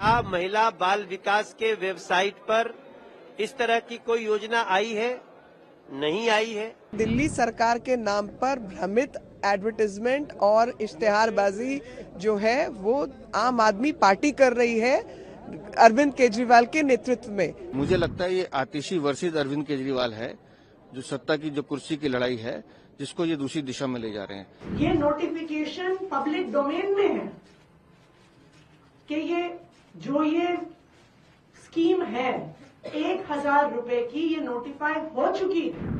महिला बाल विकास के वेबसाइट पर इस तरह की कोई योजना आई है? नहीं आई है। दिल्ली सरकार के नाम पर भ्रमित एडवर्टाइजमेंट और इश्तेहारबाजी जो है वो आम आदमी पार्टी कर रही है अरविंद केजरीवाल के नेतृत्व में। मुझे लगता है ये आतिशी वर्सेस अरविंद केजरीवाल है, जो सत्ता की जो कुर्सी की लड़ाई है, जिसको ये दूसरी दिशा में ले जा रहे हैं। ये नोटिफिकेशन पब्लिक डोमेन में है कि ये स्कीम है 1000 रुपए की, ये नोटिफाई हो चुकी है।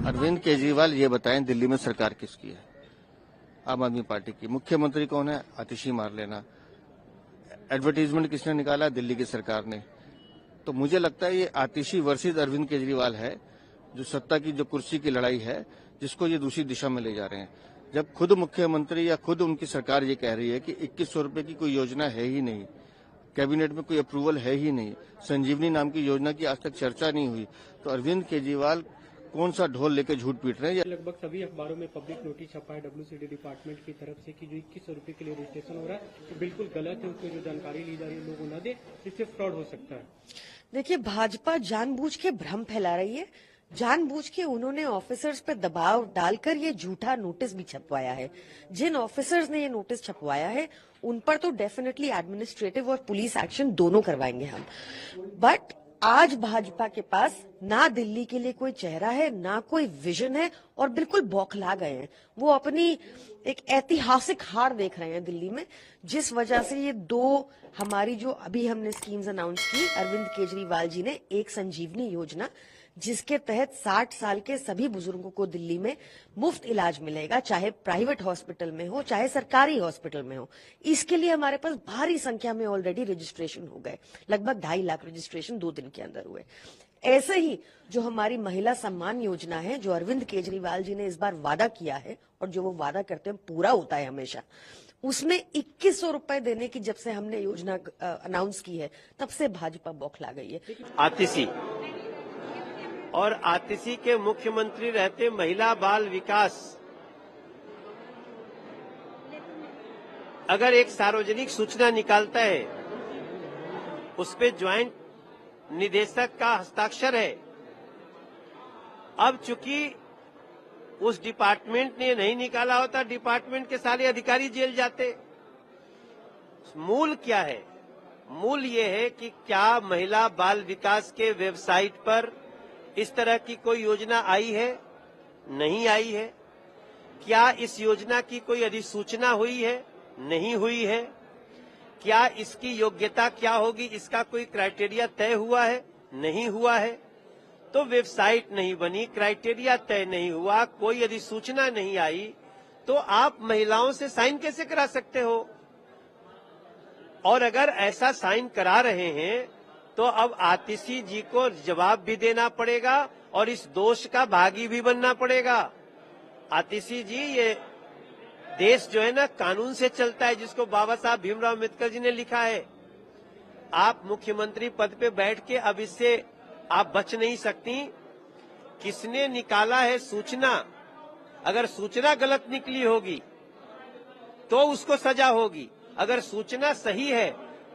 अरविंद केजरीवाल ये बताएं, दिल्ली में सरकार किसकी है? आम आदमी पार्टी की। मुख्यमंत्री कौन है? आतिशी मार लेना। एडवर्टीजमेंट किसने निकाला? दिल्ली की सरकार ने। तो मुझे लगता है ये आतिशी वर्सेस अरविंद केजरीवाल है, जो सत्ता की जो कुर्सी की लड़ाई है, जिसको ये दूसरी दिशा में ले जा रहे हैं। जब खुद मुख्यमंत्री या खुद उनकी सरकार ये कह रही है कि 2100 रुपए की कोई योजना है ही नहीं, कैबिनेट में कोई अप्रूवल है ही नहीं, संजीवनी नाम की योजना की आज तक चर्चा नहीं हुई, तो अरविंद केजरीवाल कौन सा ढोल लेके झूठ पीट रहे हैं? लगभग सभी अखबारों में पब्लिक नोटिस छपा है WCD डिपार्टमेंट की तरफ से कि जो 2100 रुपए के लिए रजिस्ट्रेशन हो रहा है तो बिल्कुल गलत है। उसमें जो जानकारी ली जा रही है लोग न दे, इससे फ्रॉड हो सकता है। देखिए, भाजपा जानबूझ के भ्रम फैला रही है। जानबूझ के उन्होंने ऑफिसर्स पे दबाव डालकर ये झूठा नोटिस भी छपवाया है। जिन ऑफिसर्स ने ये नोटिस छपवाया है उन पर तो डेफिनेटली एडमिनिस्ट्रेटिव और पुलिस एक्शन दोनों करवाएंगे हम। बट आज भाजपा के पास ना दिल्ली के लिए कोई चेहरा है, ना कोई विजन है और बिल्कुल बौखला गए हैं। वो अपनी एक ऐतिहासिक हार देख रहे हैं दिल्ली में, जिस वजह से ये दो हमारी जो अभी हमने स्कीम्स अनाउंस की, अरविंद केजरीवाल जी ने एक संजीवनी योजना जिसके तहत 60 साल के सभी बुजुर्गों को दिल्ली में मुफ्त इलाज मिलेगा, चाहे प्राइवेट हॉस्पिटल में हो चाहे सरकारी हॉस्पिटल में हो। इसके लिए हमारे पास भारी संख्या में ऑलरेडी रजिस्ट्रेशन हो गए, लगभग 2.5 लाख रजिस्ट्रेशन 2 दिन के अंदर हुए। ऐसे ही जो हमारी महिला सम्मान योजना है, जो अरविंद केजरीवाल जी ने इस बार वादा किया है और जो वो वादा करते हैं पूरा होता है हमेशा, उसमें 2100 रुपए देने की जब से हमने योजना अनाउंस की है तब से भाजपा बौखला गई है। आतिशी और आतिशी के मुख्यमंत्री रहते महिला बाल विकास, अगर एक सार्वजनिक सूचना निकालता है उस पे ज्वाइंट निदेशक का हस्ताक्षर है। अब चूंकि उस डिपार्टमेंट ने नहीं निकाला होता, डिपार्टमेंट के सारे अधिकारी जेल जाते। मूल क्या है? मूल ये है कि क्या महिला बाल विकास के वेबसाइट पर इस तरह की कोई योजना आई है? नहीं आई है। क्या इस योजना की कोई अधिसूचना हुई है? नहीं हुई है। क्या इसकी योग्यता क्या होगी, इसका कोई क्राइटेरिया तय हुआ है? नहीं हुआ है। तो वेबसाइट नहीं बनी, क्राइटेरिया तय नहीं हुआ, कोई अधिसूचना नहीं आई, तो आप महिलाओं से साइन कैसे करा सकते हो? और अगर ऐसा साइन करा रहे हैं तो अब आतिशी जी को जवाब भी देना पड़ेगा और इस दोष का भागी भी बनना पड़ेगा। आतिशी जी, ये देश जो है ना कानून से चलता है, जिसको बाबा साहब भीमराव अम्बेडकर जी ने लिखा है। आप मुख्यमंत्री पद पे बैठ के अब इससे आप बच नहीं सकती। किसने निकाला है सूचना? अगर सूचना गलत निकली होगी तो उसको सजा होगी, अगर सूचना सही है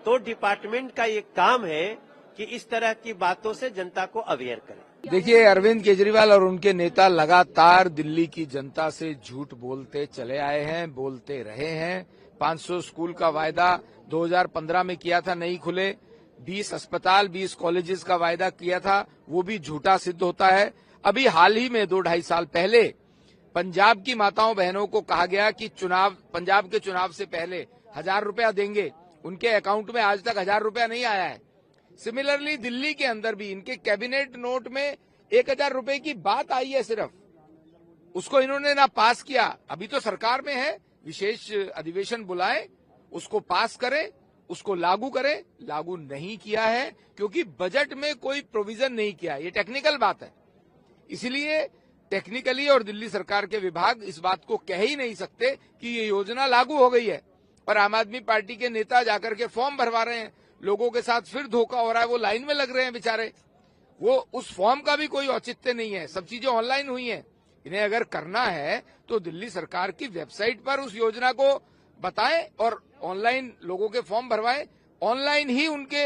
तो डिपार्टमेंट का ये काम है कि इस तरह की बातों से जनता को अवेयर करें। देखिए, अरविंद केजरीवाल और उनके नेता लगातार दिल्ली की जनता से झूठ बोलते चले आए हैं, बोलते रहे हैं। 500 स्कूल का वायदा 2015 में किया था, नहीं खुले। 20 अस्पताल 20 कॉलेजेस का वायदा किया था, वो भी झूठा सिद्ध होता है। अभी हाल ही में 2-2.5 साल पहले पंजाब की माताओं बहनों को कहा गया कि पंजाब के चुनाव से पहले 1000 रुपया देंगे, उनके अकाउंट में आज तक 1000 रुपया नहीं आया है। सिमिलरली दिल्ली के अंदर भी इनके कैबिनेट नोट में 1000 रुपए की बात आई है सिर्फ, उसको इन्होंने ना पास किया। अभी तो सरकार में है, विशेष अधिवेशन बुलाए, उसको पास करें, उसको लागू करें। लागू नहीं किया है क्योंकि बजट में कोई प्रोविजन नहीं किया। ये टेक्निकल बात है, इसलिए टेक्निकली और दिल्ली सरकार के विभाग इस बात को कह ही नहीं सकते कि ये योजना लागू हो गई है। पर आम आदमी पार्टी के नेता जाकर के फॉर्म भरवा रहे हैं, लोगों के साथ फिर धोखा हो रहा है, वो लाइन में लग रहे हैं बेचारे। वो उस फॉर्म का भी कोई औचित्य नहीं है, सब चीजें ऑनलाइन हुई हैं। इन्हें अगर करना है तो दिल्ली सरकार की वेबसाइट पर उस योजना को बताएं और ऑनलाइन लोगों के फॉर्म भरवाएं। ऑनलाइन ही उनके,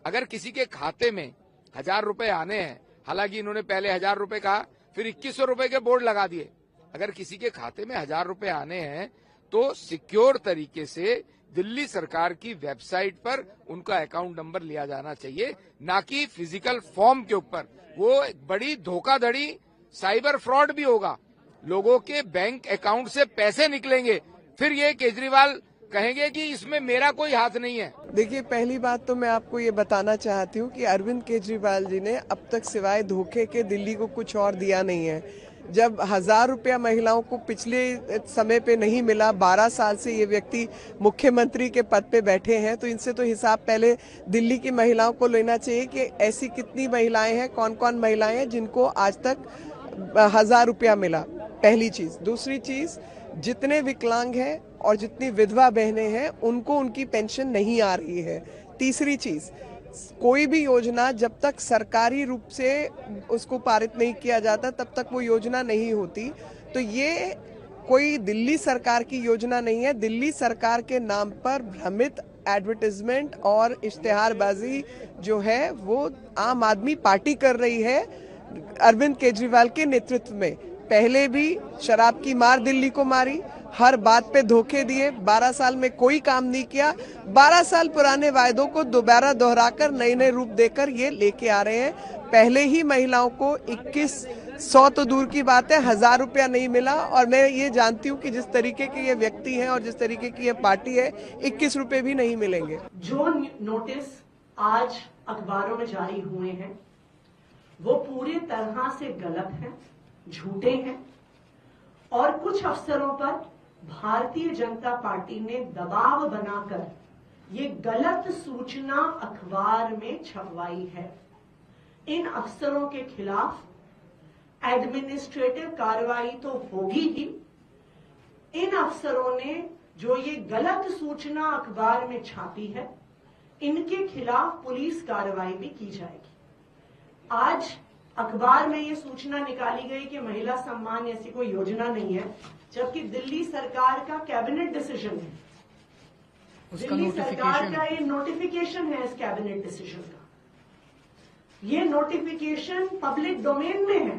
अगर किसी के खाते में 1000 रुपए आने हैं, हालांकि इन्होंने पहले 1000 रुपए कहा, फिर 2100 रुपए के बोर्ड लगा दिए। अगर किसी के खाते में 1000 रुपए आने हैं तो सिक्योर तरीके से दिल्ली सरकार की वेबसाइट पर उनका अकाउंट नंबर लिया जाना चाहिए, ना कि फिजिकल फॉर्म के ऊपर। वो एक बड़ी धोखाधड़ी, साइबर फ्रॉड भी होगा, लोगों के बैंक अकाउंट से पैसे निकलेंगे, फिर ये केजरीवाल कहेंगे कि इसमें मेरा कोई हाथ नहीं है। देखिए, पहली बात तो मैं आपको ये बताना चाहती हूँ कि अरविंद केजरीवाल जी ने अब तक सिवाय धोखे के दिल्ली को कुछ और दिया नहीं है। जब 1000 रुपया महिलाओं को पिछले समय पे नहीं मिला, 12 साल से ये व्यक्ति मुख्यमंत्री के पद पे बैठे हैं, तो इनसे तो हिसाब पहले दिल्ली की महिलाओं को लेना चाहिए कि ऐसी कितनी महिलाएं हैं, कौन कौन महिलाएं हैं जिनको आज तक 1000 रुपया मिला। पहली चीज। दूसरी चीज, जितने विकलांग हैं और जितनी विधवा बहनें हैं उनको उनकी पेंशन नहीं आ रही है। तीसरी चीज, कोई भी योजना जब तक सरकारी रूप से उसको पारित नहीं किया जाता तब तक वो योजना नहीं होती। तो ये कोई दिल्ली सरकार की योजना नहीं है। दिल्ली सरकार के नाम पर भ्रमित एडवर्टाइजमेंट और इश्तेहारबाजी जो है वो आम आदमी पार्टी कर रही है अरविंद केजरीवाल के नेतृत्व में। पहले भी शराब की मार दिल्ली को मारी, हर बात पे धोखे दिए, 12 साल में कोई काम नहीं किया। 12 साल पुराने वायदों को दोबारा दोहराकर नए नए रूप देकर ये लेके आ रहे हैं। पहले ही महिलाओं को 2100 तो दूर की बात है, 1000 रुपया नहीं मिला। और मैं ये जानती हूँ कि जिस तरीके के ये व्यक्ति हैं और जिस तरीके की ये पार्टी है, 21 रुपए भी नहीं मिलेंगे। जो नोटिस आज अखबारों में जारी हुए हैं वो पूरे तरह से गलत हैं, झूठे हैं और कुछ अफसरों पर भारतीय जनता पार्टी ने दबाव बनाकर ये गलत सूचना अखबार में छपवाई है। इन अफसरों के खिलाफ एडमिनिस्ट्रेटिव कार्रवाई तो होगी ही। इन अफसरों ने जो ये गलत सूचना अखबार में छापी है, इनके खिलाफ पुलिस कार्रवाई भी की जाएगी। आज अखबार में ये सूचना निकाली गई कि महिला सम्मान ऐसी कोई योजना नहीं है, जबकि दिल्ली सरकार का कैबिनेट डिसीजन है, दिल्ली सरकार का ये नोटिफिकेशन है इस कैबिनेट डिसीजन का। ये नोटिफिकेशन पब्लिक डोमेन में है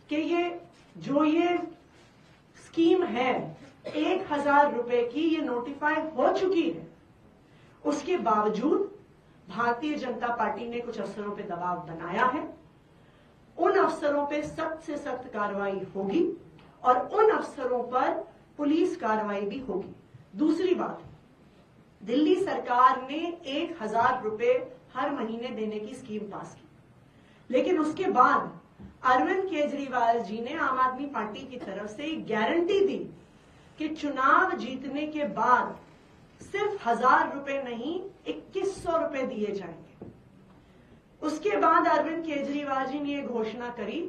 कि ये स्कीम है 1000 रुपए की, ये नोटिफाई हो चुकी है। उसके बावजूद भारतीय जनता पार्टी ने कुछ अफसरों पे दबाव बनाया है। उन अफसरों पे सख्त से सख्त कार्रवाई होगी और उन अफसरों पर पुलिस कार्रवाई भी होगी। दूसरी बात, दिल्ली सरकार ने 1000 रुपए हर महीने देने की स्कीम पास की, लेकिन उसके बाद अरविंद केजरीवाल जी ने आम आदमी पार्टी की तरफ से एक गारंटी दी कि चुनाव जीतने के बाद सिर्फ 1000 रुपए नहीं 2100 रुपए दिए जाएंगे। उसके बाद अरविंद केजरीवाल जी ने यह घोषणा करी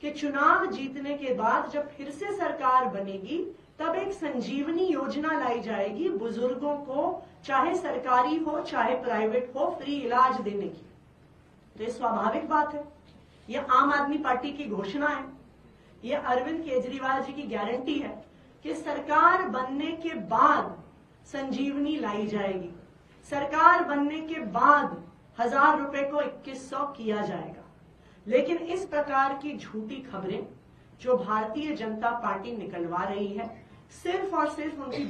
कि चुनाव जीतने के बाद जब फिर से सरकार बनेगी तब एक संजीवनी योजना लाई जाएगी, बुजुर्गों को चाहे सरकारी हो चाहे प्राइवेट हो फ्री इलाज देने की। तो ये स्वाभाविक बात है, ये आम आदमी पार्टी की घोषणा है, ये अरविंद केजरीवाल जी की गारंटी है कि सरकार बनने के बाद संजीवनी लाई जाएगी, सरकार बनने के बाद 1000 रुपए को 2100 किया जाएगा। लेकिन इस प्रकार की झूठी खबरें जो भारतीय जनता पार्टी निकलवा रही है, सिर्फ और सिर्फ उनकी